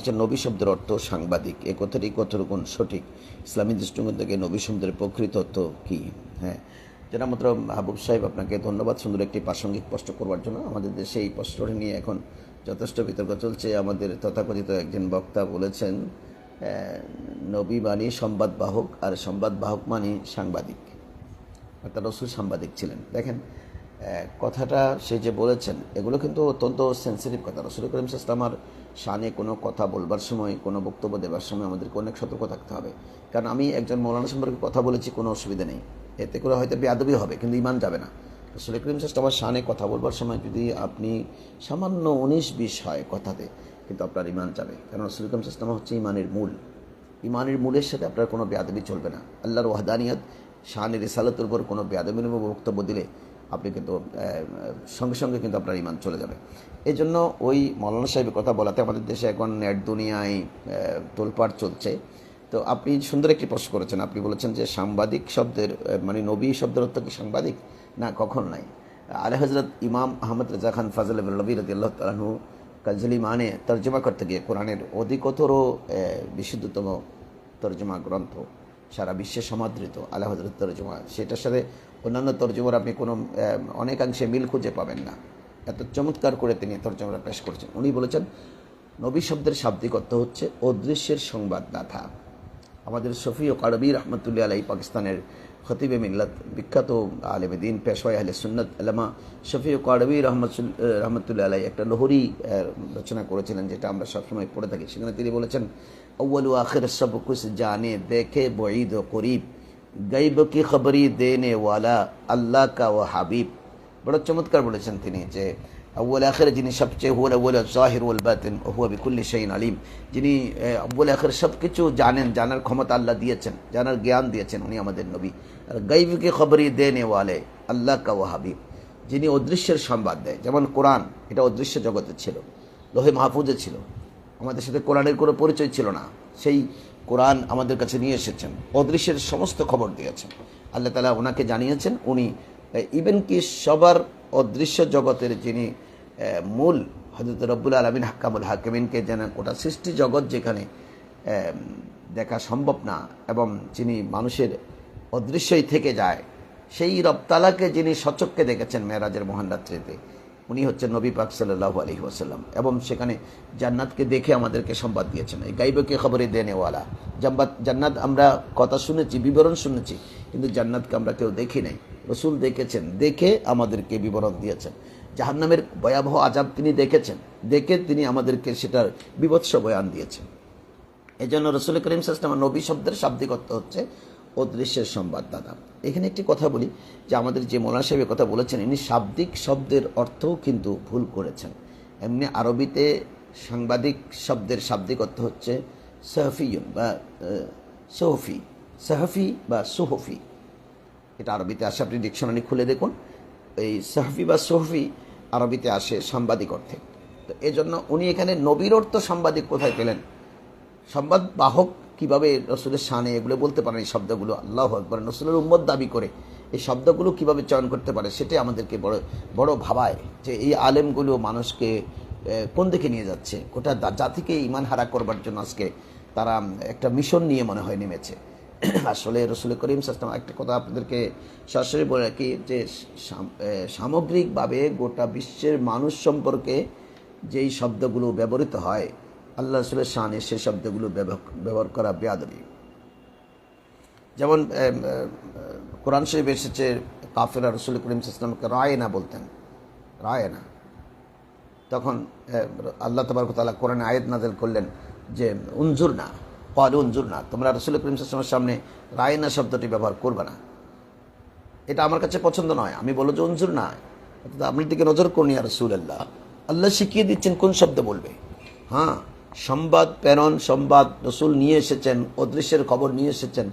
হচ্ছে নবী শব্দের অর্থ সাংবাদিক। এই কথাটি কতটুকুন সঠিক? ইসলামী দৃষ্টিকোণ থেকে নবী শব্দের প্রকৃত অর্থ কী? হ্যাঁ, যেটা মাত্র মাহবুব সাহেব, আপনাকে ধন্যবাদ সুন্দর একটি প্রাসঙ্গিক প্রশ্ন করবার জন্য। আমাদের দেশে এই প্রশ্নটি নিয়ে এখন যথেষ্ট বিতর্ক চলছে। আমাদের তথাকথিত একজন বক্তা বলেছেন, নবী মানি সংবাদবাহক, আর সংবাদবাহক মানি সাংবাদিক, অর্থাৎ রসুল সাংবাদিক ছিলেন। দেখেন, কথাটা সে যে বলেছেন, এগুলো কিন্তু অত্যন্ত সেন্সিটিভ কথা। রসুল করিম সাল্লাল্লাহু আলাইহি ওয়াসাল্লামের শানে কোনো কথা বলবার সময়, কোনো বক্তব্য দেবার সময় আমাদেরকে অনেক সতর্ক থাকতে হবে। কারণ আমি একজন মৌলানা সম্পর্কে কথা বলেছি, কোনো অসুবিধা নেই, এতে করে হয়তো বেয়াদবি হবে, কিন্তু ইমান যাবে না। রসুল করিম সাল্লাল্লাহু আলাইহি ওয়াসাল্লামের শানে কথা বলবার সময় যদি আপনি সামান্য 19-20 হয় কথাতে, কিন্তু আপনার ইমান যাবে। কারণ রসুল করিম সাল্লাল্লাহু আলাইহি ওয়াসাল্লাম হচ্ছে ইমানের মূল। ইমানের মূলের সাথে আপনার কোনো বেয়াদবি চলবে না। আল্লাহর ওয়াহদানিয়ত, শানের রিসালাতের উপর কোনো বেয়াদবির বক্তব্য দিলে আপনি কিন্তু সঙ্গে সঙ্গে কিন্তু আপনার ইমান চলে যাবে। এই জন্য ওই মৌলানা সাহেবের কথা বলাতে আমাদের দেশে এখন নেট দুনিয়ায় তোলপাড় চলছে। তো আপনি সুন্দর একটি প্রশ্ন করেছেন। আপনি বলেছেন যে সাংবাদিক শব্দের মানে নবী শব্দের অর্থ কি সাংবাদিক? না, কখন নাই। আলা হযরত ইমাম আহমদ রাজা খান ফাজল নবী রাদিয়াল্লাহু তাআলা আনহু কাজলি মানে তর্জমা করতে গিয়ে কোরআনের অধিকতর বিশুদ্ধতম তর্জমা গ্রন্থ, সারা বিশ্বে সমাদৃত আলা হযরত তর্জমা, সেটার সাথে অন্যান্য তর্জমার আপনি কোনো অনেকাংশে মিল খুঁজে পাবেন না। এত চমৎকার করে তিনি তর্জমাটা পেশ করেছেন। উনি বলেছেন, নবী শব্দের শাব্দিক অর্থ হচ্ছে অদৃশ্যের সংবাদদাতা। আমাদের শফি ও কারবী রহমতুল্লাহ আলাই, পাকিস্তানের খতিবে মিল্লাত, বিখ্যাত আলেমে দিন, পেশওয়ায়ে আহলে সুন্নাত আল্লামা শফি ও কারবী রহমতুল্লাহ আলাই একটা লোহরি রচনা করেছিলেন, যেটা আমরা সবসময় পড়ে থাকি। সেখানে তিনি বলেছেন, अव्वल आखिर सब कुछ जाने देखे बईद व करीब, गैब की खबरी देने वाला আল্লাহ কা ও হাবিব। বড় চমৎকার বলেছেন তিনি যে আউ্বল আখির যিনি সবচেয়ে, হুয়াল আউ্বল জাহির ওয়াল বাতিন ওয়া হুয়া বিকুল্লি শাইইন আলিম, যিনি আউ্বল আখির সব কিছু জানেন, জানার ক্ষমতা আল্লাহ দিয়েছেন, জানার জ্ঞান দিয়েছেন, উনি আমাদের নবী। আর গাইব কি খবরি দেনে ওয়ালে আল্লাহ কা ও হাবিব, যিনি অদৃশ্যের সংবাদ দেয়। যেমন কোরআন, এটা অদৃশ্য জগতে ছিল, লোহে মাহফুজে ছিল, আমাদের সাথে কোরআনের কোনো পরিচয় ছিল না, সেই কোরআন আমাদের কাছে নিয়ে এসেছেন, অদৃশ্যের সমস্ত খবর দিয়েছেন আল্লাহ তাআলা, ওনাকে জানিয়েছেন। উনি ইভেন কি সবার অদৃশ্য জগতের যিনি মূল হযরত রব্বুল আলামিন হাক্কামুল হাকিমিনকে জানেন, ওটা সৃষ্টি জগৎ যেখানে দেখা সম্ভব না, এবং যিনি মানুষের অদৃশ্যই থেকে যায়, সেই রব তাআলাকে যিনি সচক্ষে দেখেছেন মেরাজের মহান রাত্রিতে, উনি হচ্ছেন নবী পাক সাল্লাল্লাহু আলাইহি ওয়াসাল্লাম। এবং সেখানে জান্নাতকে দেখে আমাদেরকে সংবাদ দিয়েছেন, এই গাইবকে খবরে দেনেওয়ালা। জান্নাত আমরা কথা শুনেছি, বিবরণ শুনেছি, কিন্তু জান্নাতকে আমরা কেউ দেখি নাই। রসুল দেখেছেন, দেখে আমাদেরকে বিবরণ দিয়েছেন। জাহান্নামের ভয়াবহ আযাব তিনি দেখেছেন, দেখে তিনি আমাদেরকে সেটার বিভৎস বয়ান দিয়েছেন। এই জন্য রসুল করিম সাল্লাল্লাহু আলাইহি ওয়াসাল্লাম নবী শব্দের শাব্দিক অর্থ হচ্ছে অদৃশ্যের সংবাদদাতা। এখানে একটি কথা বলি, যে আমাদের যে মৌলানা সাহেবের কথা বলেছেন, ইনি শাব্দিক শব্দের অর্থও কিন্তু ভুল করেছেন। এমনি আরবিতে সাংবাদিক শব্দের শাব্দিক অর্থ হচ্ছে সাহফিয়ুন বা সোহফি, সাহফি বা সোহফি, এটা আরবিতে আসে। আপনি ডিকশনারি খুলে দেখুন, এই সাহফি বা সোহফি আরবিতে আসে সাংবাদিক অর্থে। তো এই জন্য উনি এখানে নবীর অর্থ সাংবাদিক কোথায় পেলেন? সংবাদ বাহক কীভাবে রসুলের শানে এগুলো বলতে পারেন? এই শব্দগুলো আল্লাহু আকবার, রসুলের উম্মত দাবি করে এই শব্দগুলো কিভাবে চয়ন করতে পারে, সেটাই আমাদেরকে বড় বড় ভাবায়, যে এই আলেমগুলো মানুষকে কোন দিকে নিয়ে যাচ্ছে। গোটা জাতিকে ইমান হারা করবার জন্য আজকে তারা একটা মিশন নিয়ে মনে হয় নেমেছে। আসলে রসুল করিম সাল্লাল্লাহু আলাইহি ওয়াসাল্লাম একটা কথা আপনাদেরকে সরাসরি বলে রাখি, যে সামগ্রিকভাবে গোটা বিশ্বের মানুষ সম্পর্কে যেই শব্দগুলো ব্যবহৃত হয় আল্লাহ রাসূলের শানে, সেই শব্দগুলো ব্যবহার করা বেয়াদবি। যেমন কোরআন শরীফে এসেছে, কাফেররা রসুল করিম সাল্লাল্লাহু আলাইহি ওয়াসাল্লামকে রায়না বলতেন, রায়না। তখন আল্লাহ তাবারক ওয়া তাআলা কোরআনে আয়াত নাযিল করলেন যে উনজুরনা, ক্বালু উনজুরনা, তোমরা রসুল করিম সাল্লাল্লাহু আলাইহি ওয়াসাল্লামের সামনে রায়না শব্দটি ব্যবহার করবে না, এটা আমার কাছে পছন্দ নয়। আমি বলো যে উনজুরনা, আপনার দিকে নজর করুন ইয়া রাসূলুল্লাহ। আল্লাহ শিখিয়ে দিচ্ছেন কোন শব্দ বলবে। হ্যাঁ, সংবাদ প্রেরণ, সংবাদ রসুল নিয়ে এসেছেন, অদৃশ্যের খবর নিয়ে এসেছেন,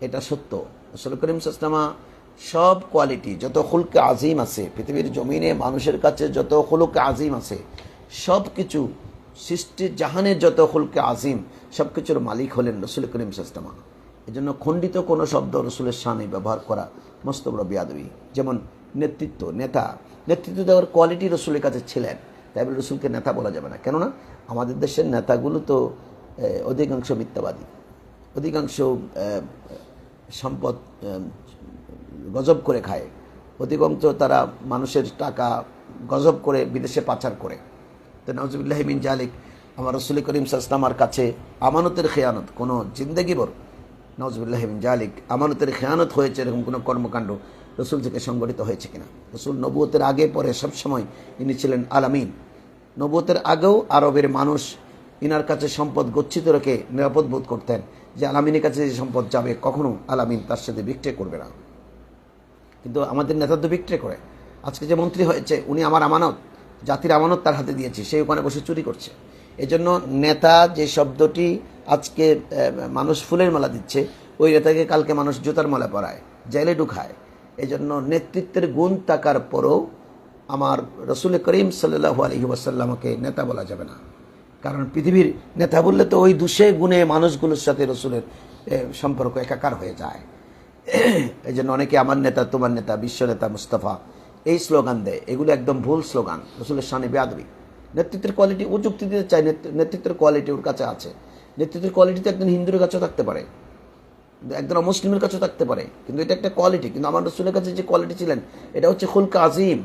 এটা সত্য। রসুল করিম সাল্লাল্লাহু আলাইহি ওয়াসাল্লাম সব কোয়ালিটি, যত খুলকে আজিম আছে পৃথিবীর জমিনে, মানুষের কাছে যত খুলকে আজিম আছে, সব কিছু সৃষ্টির জাহানের যত খুলকে আজিম, সব কিছুর মালিক হলেন রসুল করিম সাল্লাল্লাহু আলাইহি ওয়াসাল্লাম। এই জন্য খণ্ডিত কোনো শব্দ রসুলের শানে ব্যবহার করা মস্ত বড় বেয়াদবি। যেমন নেতৃত্ব, নেতা, নেতৃত্ব দেওয়ার কোয়ালিটি রসুলের কাছে ছিলেন, তাই বলে রসুলকে নেতা বলা যাবে না। কেননা আমাদের দেশের নেতাগুলো তো অধিকাংশ মিথ্যাবাদী, অধিকাংশ সম্পদ গজব করে খায়, অধিকাংশ তারা মানুষের টাকা গজব করে বিদেশে পাচার করে। তো নাউজুবিল্লাহি মিন জালিক, আমার রসুল করিম সাল্লাল্লাহু আলাইহি ওয়াসাল্লামের কাছে আমানতের খেয়ানত, কোনো জিন্দেগিভর নাউজুবিল্লাহি মিন জালিক আমানতের খেয়ানত হয়েছে এরকম কোনো কর্মকাণ্ড রসুল থেকে সংগঠিত হয়েছে কিনা? রসুল নবুয়তের আগে পরে সবসময় ইনি ছিলেন আলামিন। নবুয়তের আগেও আরবের মানুষ ইনার কাছে সম্পদ গচ্ছিত রেখে নিরাপদ বোধ করতেন যে আলামিনের কাছে যে সম্পদ যাবে কখনো আলামিন তার সাথে বিক্রয় করবে না। কিন্তু আমাদের নেতা তো বিক্রয় করে। আজকে যে মন্ত্রী হয়েছে উনি আমার আমানত, জাতির আমানত তার হাতে দিয়েছি, সেই ওখানে বসে চুরি করছে। এজন্য নেতা যে শব্দটি আজকে মানুষ ফুলের মালা দিচ্ছে, ওই নেতাকে কালকে মানুষ জুতার মালা পরায়, জেলে ঢুকায়। এজন্য নেতৃত্বের গুণ থাকার পরও আমার রসুল করিম সাল্লাল্লাহু আলাইহি ওয়াসাল্লামকে নেতা বলা যাবে না। কারণ পৃথিবীর নেতা বললে তো ওই দুষে গুণে মানুষগুলোর সাথে রসুলের সম্পর্ক একাকার হয়ে যায়। এই জন্য অনেকে আমার নেতা, তোমার নেতা, বিশ্ব নেতা মুস্তাফা এই স্লোগান দেয়। এগুলো একদম ভুল স্লোগান, রসুলের শানে বেয়াদবি। নেতৃত্বের কোয়ালিটি ও যুক্তি দিতে চায়, নেতৃত্বের কোয়ালিটি ওর কাছে আছে। নেতৃত্বের কোয়ালিটি তো একজন হিন্দুর কাছেও থাকতে পারে, একজন অমুসলিমের কাছেও থাকতে পারে, কিন্তু এটা একটা কোয়ালিটি। কিন্তু আমার রসুলের কাছে যে কোয়ালিটি ছিলেন এটা হচ্ছে খুলকা আজিম।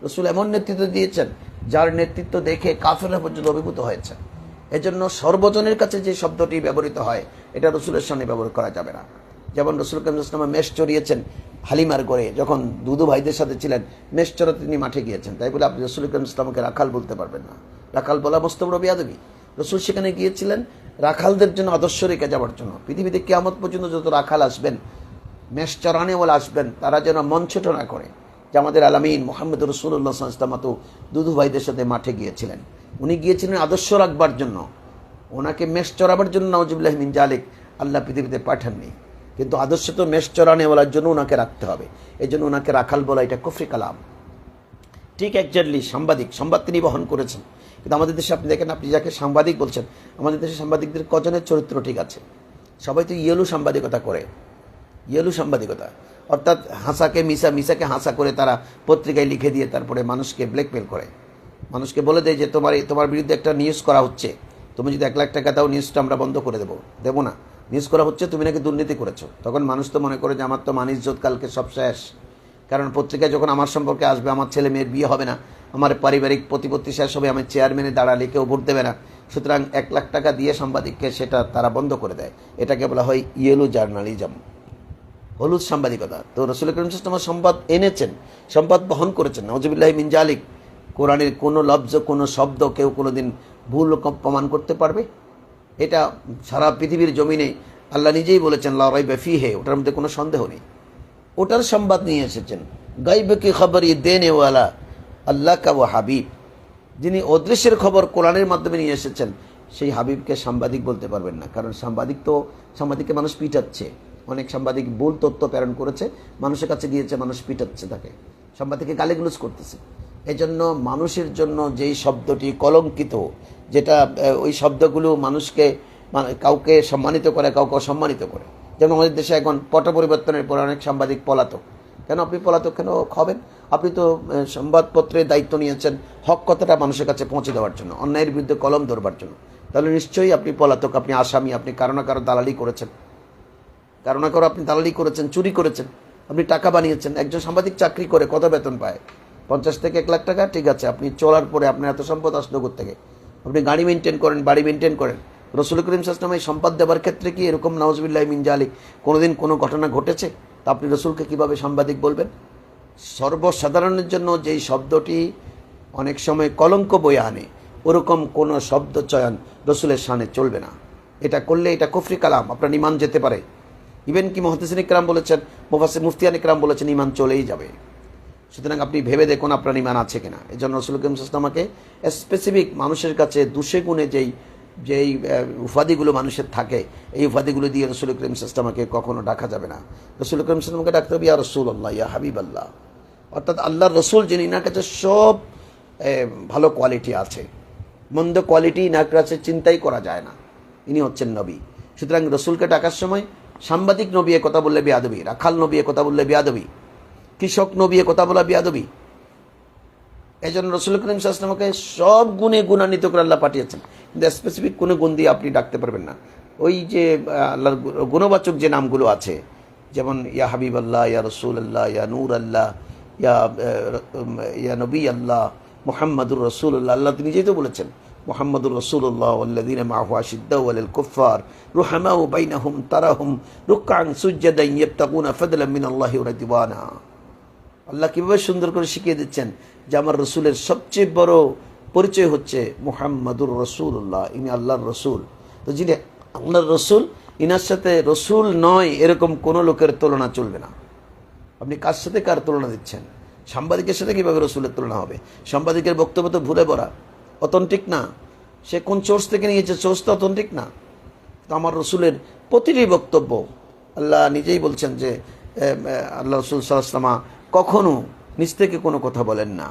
রসুল এমন নেতৃত্ব দিয়েছেন যার নেতৃত্ব দেখে কাফেররা পর্যন্ত অভিভূত হয়েছে। এজন্য সর্বজনের কাছে যে শব্দটি ব্যবহৃত হয় এটা রসুলের সামনে ব্যবহার করা যাবে না। যেমন রসুল করিম সাল্লাল্লাহু আলাইহি ওয়াসাল্লাম মেষ চড়িয়েছেন হালিমার ঘরে, যখন দুদু ভাইদের সাথে ছিলেন মেষ চড়াতে তিনি মাঠে গিয়েছেন, তাই বলে আপনি রসুল করিম সাল্লাল্লাহু আলাইহি ওয়াসাল্লামকে রাখাল বলতে পারবেন না। রাখাল বলা মস্ত বড় বেয়াদবি। রসুল সেখানে গিয়েছিলেন রাখালদের জন্য আদর্শ রেখে যাওয়ার জন্য। পৃথিবীতে কিয়ামত পর্যন্ত যত রাখাল আসবেন, মেষ চড়ানেওয়ালা আসবেন, তারা যেন মন ছোট না করে যে আমাদের আলামিন মুহাম্মদ রাসূলুল্লাহ সাল্লাল্লাহু আলাইহি ওয়াসাল্লাম তো দুদু ভাইদের সাথে মাঠে গিয়েছিলেন। উনি গিয়েছিলেন আদর্শ রাখবার জন্য, ওনাকে মেষ চড়াবার জন্য নাউজুবিল্লাহি মিন জালিক আল্লাহ পৃথিবীতে পাঠাননি। কিন্তু আদর্শ তো মেষ চড়ানেওয়ালার জন্য ওনাকে রাখতে হবে। এই জন্য ওনাকে রাখাল বলা এটা কুফরি কালাম। ঠিক একজাক্টলি সাংবাদিক, সংবাদ তিনি বহন করেছেন। কিন্তু আমাদের দেশে আপনি দেখেন, আপনি যাকে সাংবাদিক বলছেন, আমাদের দেশে সাংবাদিকদের কজনের চরিত্র ঠিক আছে? সবাই তো ইয়েলু সাংবাদিকতা করে, ইয়েলু সাংবাদিকতা, অর্থাৎ হাসাকে মিশা, মিশাকে হাসা করে তারা পত্রিকায় লিখে দিয়ে তারপরে মানুষকে ব্ল্যাকমেল করে, মানুষকে বলে দেয় যে তোমার বিরুদ্ধে একটা নিউজ করা হচ্ছে, তুমি যদি 1 লাখ টাকা দাও নিউজটা আমরা বন্ধ করে দেবো না, নিউজ করা হচ্ছে তুমি নাকি দুর্নীতি করেছো। তখন মানুষ তো মনে করে যে আমার তো মান ইজ্জত কালকে সব শেষ। কারণ পত্রিকায় যখন আমার সম্পর্কে আসবে, আমার ছেলে মেয়ের বিয়ে হবে না, আমার পারিবারিক প্রতিপত্তি শেষ হবে, আমার চেয়ারম্যানে দাঁড়ালে কেউ ভোট দেবে না। সুতরাং 1 লাখ টাকা দিয়ে সাংবাদিককে সেটা তারা বন্ধ করে দেয়। এটাকে বলা হয় ইয়েলো জার্নালিজম, হলুদ সাংবাদিকতা। তো রাসূল করিম সাল্লাল্লাহু আলাইহি ওয়াসাল্লাম সংবাদ এনেছেন, সংবাদ বহন করেছেন। নাউজুবিল্লাহি মিন জালিক, কোরআনের কোনো লফজ, কোনো শব্দ কেউ কোনোদিন ভুল প্রমাণ করতে পারবে? এটা সারা পৃথিবীর জমিনে আল্লাহ নিজেই বলেছেন লা রাইবা ফিহি, ওটার মধ্যে কোনো সন্দেহ নেই। ওটার সংবাদ নিয়ে এসেছেন। গাইব কি খবর ই দেনেওয়ালা আল্লাহ কা ওয়া হাবিব, যিনি অদৃশ্যের খবর কোরআনের মাধ্যমে নিয়ে এসেছেন, সেই হাবিবকে সাংবাদিক বলতে পারবেন না। কারণ সাংবাদিককে মানুষ পিটাচ্ছে। অনেক সাংবাদিক ভুল তথ্য প্রেরণ করেছে, মানুষের কাছে গিয়েছে, মানুষ পিটাচ্ছে তাকে, সাংবাদিককে গালিগালাজ করতেছে। এই জন্য মানুষের জন্য যেই শব্দটি কলঙ্কিত, যেটা ওই শব্দগুলো মানুষকে কাউকে সম্মানিত করে, কাউকে অসম্মানিত করে। যেমন আমাদের দেশে এখন পট পরিবর্তনের পর অনেক সাংবাদিক পলাতক। কেন আপনি পলাতক কেন হবেন? আপনি তো সংবাদপত্রের দায়িত্ব নিয়েছেন হক কথাটা মানুষের কাছে পৌঁছে দেওয়ার জন্য, অন্যায়ের বিরুদ্ধে কলম ধরবার জন্য। তাহলে নিশ্চয়ই আপনি পলাতক, আপনি আসামি, আপনি কারো না কারো দালালি করেছেন, কারো না কারো আপনি দালালি করেছেন, চুরি করেছেন, আপনি টাকা বানিয়েছেন। একজন সাংবাদিক চাকরি করে কত বেতন পায়? 50 থেকে 1 লাখ টাকা। ঠিক আছে, আপনি চলার পরে আপনার এত সম্পদ আসলো থেকে, আপনি গাড়ি মেনটেন করেন, বাড়ি মেনটেন করেন। রাসূল করিম সাল্লাল্লাহু আলাইহি ওয়াসাল্লাম এই সম্পদ দেওয়ার ক্ষেত্রে কি এরকম নাউজুবিল্লাহি মিন জালিক কোনোদিন কোনো ঘটনা ঘটেছে? তা আপনি রসুলকে কিভাবে সাংবাদিক বলবেন? সর্বসাধারণের জন্য যেই শব্দটি অনেক সময় কলঙ্ক বয়ে আনে, ওরকম কোনো শব্দ চয়ন রসুলের শানে চলবে না। এটা করলে এটা কুফরি কালাম, আপনার ইমান যেতে পারে। ইভেন কি মুহাদ্দিসিন ইকরাম বলেছেন, মুফতিয়ান ইকরাম বলেছেন, ইমান চলেই যাবে। সুতরাং আপনি ভেবে দেখুন আপনার ইমান আছে কিনা। এই জন্য রাসূল করিম সাল্লাল্লাহু আলাইহি ওয়াসাল্লামকে স্পেসিফিক মানুষের কাছে দুষে গুণে যেই উপাধিগুলো মানুষের থাকে, এই উপাধিগুলো দিয়ে রাসূল করিম সাল্লাল্লাহু আলাইহি ওয়াসাল্লামকে কখনো ডাকা যাবে না। রাসূল করিম সাল্লাল্লাহু আলাইহি ওয়াসাল্লামকে ডাকতে হবে ইয়া রাসূলুল্লাহ, ইয়া হাবিবাল্লাহ, অর্থাৎ আল্লাহর রসুল যিনি, ইনার কাছে সব ভালো কোয়ালিটি আছে, মন্দ কোয়ালিটি ইনার কাছে চিন্তাই করা যায় না। ইনি হচ্ছেন নবী। সুতরাং রসুলকে ডাকার সময় সাংবাদিক নবী কথা বললে বেয়াদবি, রাখাল নবী কথা বললে বেয়াদবি, কৃষক নবী কথা বলা বেয়াদবি। এই জন্য রাসূল করিম সাল্লাল্লাহু আলাইহি ওয়াসাল্লামকে সব গুণে গুণান্বিত করে আল্লাহ পাঠিয়েছেন। কিন্তু স্পেসিফিক কোনো গুণ দিয়ে আপনি ডাকতে পারবেন না। ওই যে আল্লাহর গুণবাচক যে নামগুলো আছে, যেমন ইয়া হাবিব আল্লাহ, ইয়া রসুল আল্লাহ, ইয়া নূর আল্লাহ, ইয়া নবী আল্লাহ, মোহাম্মদুর রসুল্লাহ, আল্লাহ তিনি নিজেই তো বলেছেন মোহাম্মদুর রসুল্লাহ আল্লাযীন মাআহু আশিদ্দাউ আলাল কুফফার রুহামাউ বাইনাহুম তারাহুম রুকআন সুজদান ইয়াবতাগুনা ফাদলাম মিনাল্লাহি ওয়া রিদওয়ানা। আল্লাহ কীভাবে সুন্দর করে শিখিয়ে দিচ্ছেন যে আমার রসুলের সবচেয়ে বড় পরিচয় হচ্ছে মুহাম্মাদুর রসুল্লাহ, ইনি আল্লাহর রসুল। তো যিনি আল্লাহর রসুল, ইনার সাথে রসুল নয় এরকম কোনো লোকের তুলনা চলবে না। আপনি কার সাথে কার তুলনা দিচ্ছেন? সাংবাদিকের সাথে কীভাবে রসুলের তুলনা হবে? সাংবাদিকের বক্তব্য তো ভুলে ভরা, অথেন্টিক না। সে কোন সোর্স থেকে নিয়েছে, সোর্স তো অথেন্টিক না। তো আমার রসুলের প্রতিটি বক্তব্য আল্লাহ নিজেই বলছেন যে আল্লাহ রসুল সাল্লাল্লাহু আলাইহি ওয়াসাল্লাম কখনো নিজ থেকে কোনো কথা বলেন না।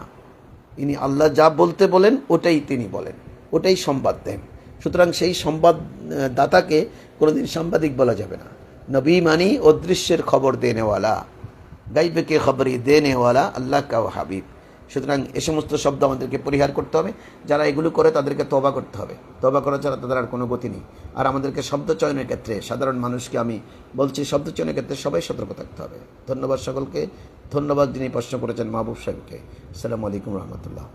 ইনি আল্লাহ যা বলতে বলেন ওটাই তিনি বলেন, ওটাই সংবাদ দেন। সুতরাং সেই সংবাদদাতাকে কোনোদিন সাংবাদিক বলা যাবে না। নবী মানি অদৃশ্যের খবর দেনেওয়ালা, গাইবে কে খবরই দেনেওয়ালা আল্লাহ কা হাবিব। সুতরাং এ সমস্ত শব্দ আমাদেরকে পরিহার করতে হবে। যারা এগুলো করে তাদেরকে তওবা করতে হবে। তওবা করা ছাড়া তাদের আর কোনো গতি নেই। আর আমাদেরকে শব্দ চয়নের ক্ষেত্রে, সাধারণ মানুষকে আমি বলছি, শব্দ চয়নের ক্ষেত্রে সবাই সতর্ক থাকতে হবে। ধন্যবাদ সকলকে। ধন্যবাদ যিনি প্রশ্ন করেছেন মাহবুব সাহেবকে। আসসালামু আলাইকুম রহমতুল্লাহ।